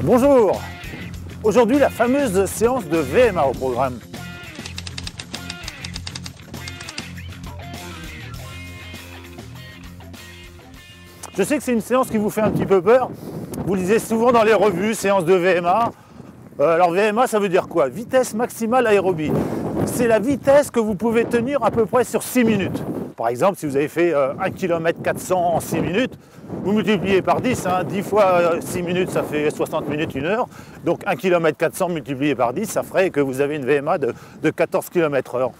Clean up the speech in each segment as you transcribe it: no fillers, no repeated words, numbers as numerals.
Bonjour! Aujourd'hui, la fameuse séance de VMA au programme. Je sais que c'est une séance qui vous fait un petit peu peur. Vous lisez souvent dans les revues, séance de VMA. Alors VMA, ça veut dire quoi? Vitesse maximale aérobie. C'est la vitesse que vous pouvez tenir à peu près sur 6 minutes. Par exemple, si vous avez fait 1 km 400 en 6 minutes, vous multipliez par 10. 10 fois 6 minutes, ça fait 60 minutes, 1 heure. Donc 1 km 400 multiplié par 10, ça ferait que vous avez une VMA de 14 km/h.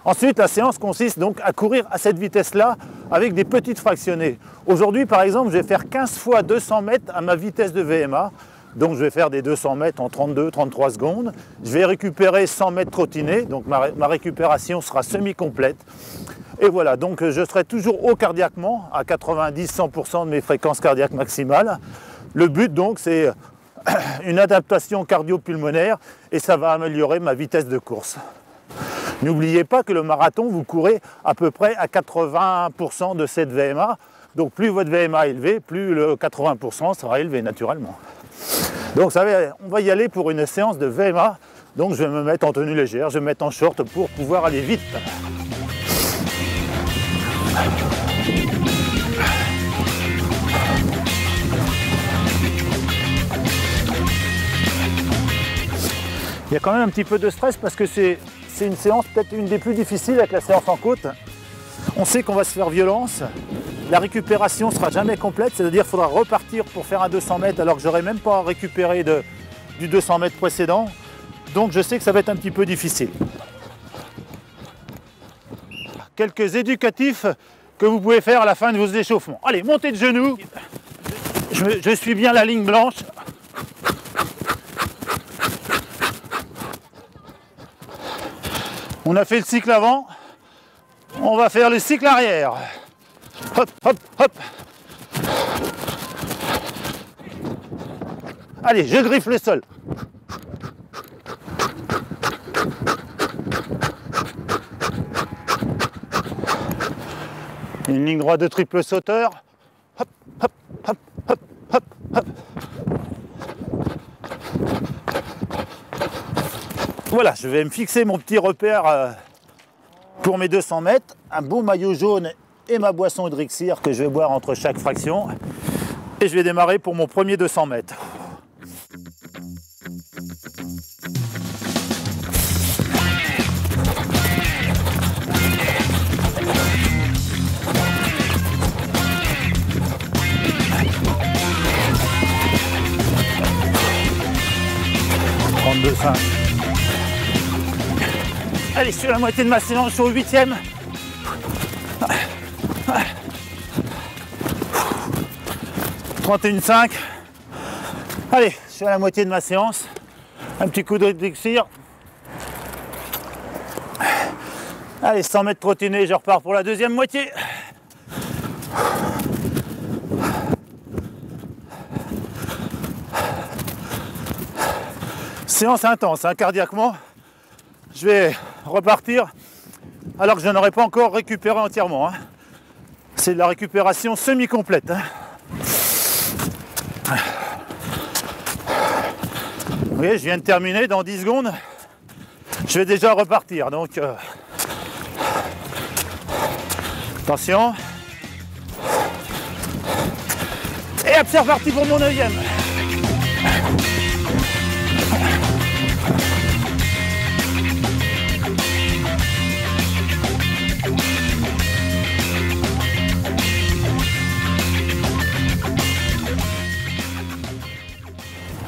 Ensuite, la séance consiste donc à courir à cette vitesse-là avec des petites fractionnées. Aujourd'hui, par exemple, je vais faire 15 fois 200 mètres à ma vitesse de VMA. Donc je vais faire des 200 mètres en 32-33 secondes. Je vais récupérer 100 mètres trottinés, donc ma récupération sera semi-complète. Et voilà, donc je serai toujours haut cardiaquement, à 90-100% de mes fréquences cardiaques maximales. Le but donc c'est une adaptation cardio-pulmonaire et ça va améliorer ma vitesse de course. N'oubliez pas que le marathon, vous courez à peu près à 80% de cette VMA. Donc plus votre VMA est élevé, plus le 80% sera élevé naturellement. Donc on va y aller pour une séance de VMA. Donc je vais me mettre en tenue légère, je vais me mettre en short pour pouvoir aller vite. Il y a quand même un petit peu de stress parce que c'est une séance peut-être une des plus difficiles avec la séance en côte. On sait qu'on va se faire violence. La récupération ne sera jamais complète, c'est-à-dire qu'il faudra repartir pour faire un 200 mètres alors que je n'aurai même pas récupéré du 200 mètres précédent. Donc je sais que ça va être un petit peu difficile. Quelques éducatifs que vous pouvez faire à la fin de vos échauffements. Allez, montez de genoux. Je suis bien la ligne blanche. On a fait le cycle avant. On va faire le cycle arrière. Hop, hop, hop. Allez, je griffe le sol. Une ligne droite de triple sauteur. Hop, hop, hop, hop, hop, hop. Voilà, je vais me fixer mon petit repère pour mes 200 mètres. Un beau maillot jaune et ma boisson Hydrixir que je vais boire entre chaque fraction. Et je vais démarrer pour mon premier 200 mètres. Allez, je suis à la moitié de ma séance, je suis au 8e. 31,5. Allez, je suis à la moitié de ma séance. Un petit coup d'élixir. Allez, 100 mètres trottinés, je repars pour la deuxième moitié. Séance intense, cardiaquement. Je vais repartir alors que je n'aurai pas encore récupéré entièrement. C'est de la récupération semi-complète. Vous voyez, je viens de terminer dans 10 secondes. Je vais déjà repartir. Donc, attention. Et hop, c'est reparti pour mon 9e.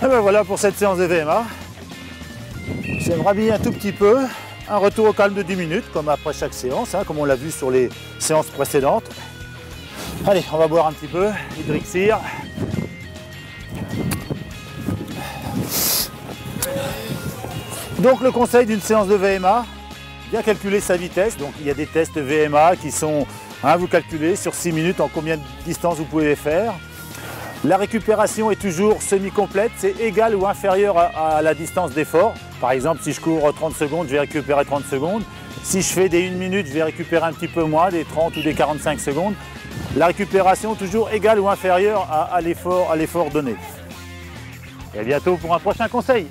Et ben voilà pour cette séance de VMA. J'aime rhabiller un tout petit peu, un retour au calme de 10 minutes, comme après chaque séance, comme on l'a vu sur les séances précédentes. Allez, on va boire un petit peu, Hydrixir. Donc le conseil d'une séance de VMA, bien calculer sa vitesse. Donc il y a des tests VMA qui sont, vous calculez sur 6 minutes en combien de distance vous pouvez les faire. La récupération est toujours semi-complète, c'est égal ou inférieur à la distance d'effort. Par exemple, si je cours 30 secondes, je vais récupérer 30 secondes. Si je fais des 1 minute, je vais récupérer un petit peu moins, des 30 ou des 45 secondes. La récupération toujours égale ou inférieure à l'effort donné. Et à bientôt pour un prochain conseil.